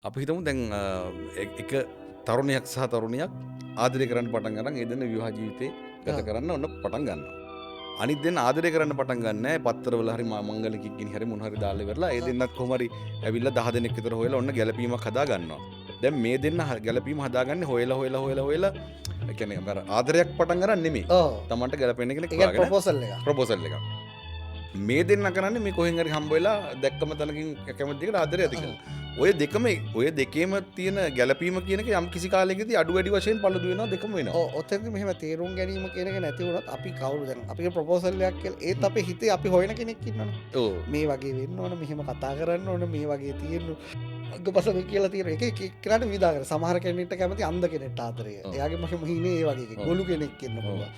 අපි හිතමු දැන් එක තරුණයක් සහ තරුණියක් ආදරය කරන්න පටන් ගන්න ඒ දෙන්න විවාහ ජීවිතේ ගත කරන්න ඔන්න පටන් ගන්නවා. අනිත් දෙන්න ආදරය කරන්න පටන් ගන්න පත්තරවල හරි මංගල කික්කිනි හරි මොන හරි දාලා ඉවරලා ඒ දෙන්නත් කොහොම හරි ඇවිල්ලා 10 දෙනෙක් විතර හොයලා ඔන්න ගැළපීමක් හදා ගන්නවා. දැන් මේ දෙන්න ගැළපීම හදාගන්නේ හොයලා ඒ කියන්නේ අර ආදරයක් පටන් ගන්න නෙමෙයි. තමන්ට ගැළපෙන කෙනෙක් හොයාගෙන ප්‍රොපෝසල් එකක්. මේ දෙන්න කරන්නේ මේ කොහෙන් හරි හම්බ වෙලා දැක්කම තැනකින් කැමති දෙයකට ආදරය ඇති කරලා. ඔය දෙකේම තියෙන ගැළපීම කියන එක යම් කිසි කාලයකදී අඩු වැඩි වශයෙන් පළුදු වෙනවා දෙකම වෙනවා. ඔතනදි මෙහෙම තේරුම් ගැනීම කියන එක නැති වුණොත් අපි කවුරු දැන් අපේ ප්‍රොපෝසල් එකක් කියලා ඒත් අපේ හිතේ අපි හොයන කෙනෙක් ඉන්නවනේ. ඔව්. මේ වගේ වෙන්න ඕන, මෙහෙම කතා කරන්න ඕන, මේ වගේ තියෙන්න අගපස මේ කියලා තියෙන එක එක්කෙනාට විවිධාකාර. සමහර කෙනෙක්ට කැමති අන්ධ කෙනෙක්ට ආදරය. එයාගේ මහිනේ ඒ වගේ කෙනෙක්. ගොළු කෙනෙක් ඉන්න පුළුවන්.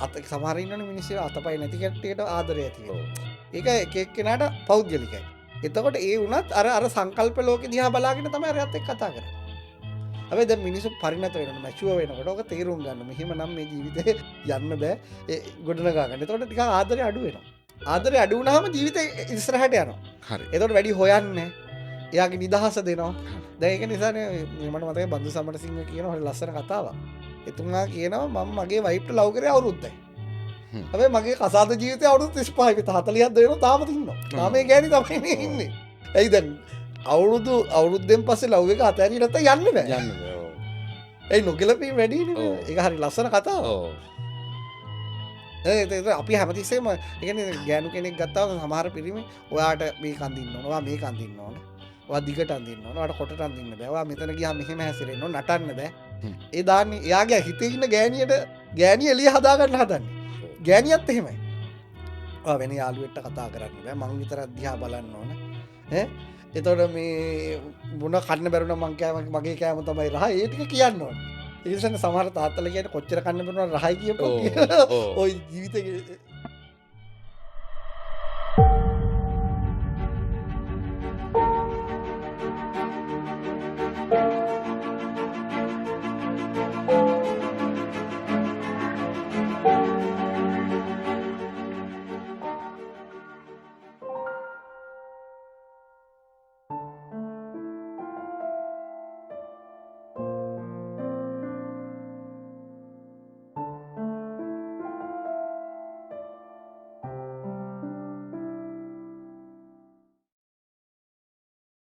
අත සමහර ඉන්නවනේ මිනිස්සු අතපය නැති කට්ටියට ආදරය ඇති වෙනවා. ඒක එක එක්කෙනාට පෞද්ගලිකයි. එතකොට ඒ වුණත් අර සංකල්ප ලෝකෙ දිහා බලාගෙන තමයි අරයත් එක්ක කතා කරන්නේ. හැබැයි දැන් මිනිස්සු පරිණත වෙනවා, මැචුවර් වෙනකොට ඔක තේරුම් ගන්න. මෙහෙම නම් මේ ජීවිතේ යන්න බෑ. ඒ ගොඩනගා ගන්න. එතකොට ටිකක් ආදරේ අඩු වෙනවා. ආදරේ අඩු වුණාම ජීවිතේ ඉස්සරහට යනවා. හරි. එතකොට වැඩි හොයන්නේ. එයාගේ නිදහස දෙනවා. දැන් ඒක නිසානේ මට මතකයි බන්දු සමරසිංහ කියන හරි ලස්සන කතාවක්. එතුමා කියනවා මම මගේ වයිෆ්ට ලව් කරේ අවුරුද්දයි. හැබැයි මගේ කසාද ජීවිතය අවුරුදු 35 40ක් දෙනවා තාම ඉන්නවා. තාම ඒ ගෑණි තමයි ඉන්නේ. ඇයි දැන් අවුරුද්දෙන් පස්සේ ලව් එක අතහැරිය නැත්නම් යන්න බෑ. යන්න බෑ. ඔව්. ඒ නොගැලපීම වැඩිනේ. ඒක හරි ලස්සන කතාවක්. ඔව්. ඒක අපි හැමතිස්සෙම ඒ කියන්නේ ගෑනු කෙනෙක් ගත්තාම සමහර පිරිමි ඔයාට මේක අඳින්න ඕන, ඔයා මේක අඳින්න ඕන. ඔයා දිගට අඳින්න ඕන, ඔයාට කොටට අඳින්න බෑ. ඔයා මෙතන ගියාම මෙහෙම හැසිරෙන්න ඕන, නටන්න බෑ. ඒ දාන්නේ එයාගේ හිතේ ඉන්න ගෑණිය එළිය හදා ගන්න හදන්නේ. ගෑනියත් එහෙමයි. වෙන යාළුවෙක්ට කතා කරන්න බෑ. මං විතරක් දිහා බලන්න ඕන. එතකොට මේ මොන කන්න බැරුණ මගේ කෑම තමයි රහ. ඒ ටික කියන්න ඕන. ඒ නිසා සමහර තාත්තලා කියන්නේ කොච්චර කන්න බැරුණා රහයි කියපොත්. ඔය ජීවිතේ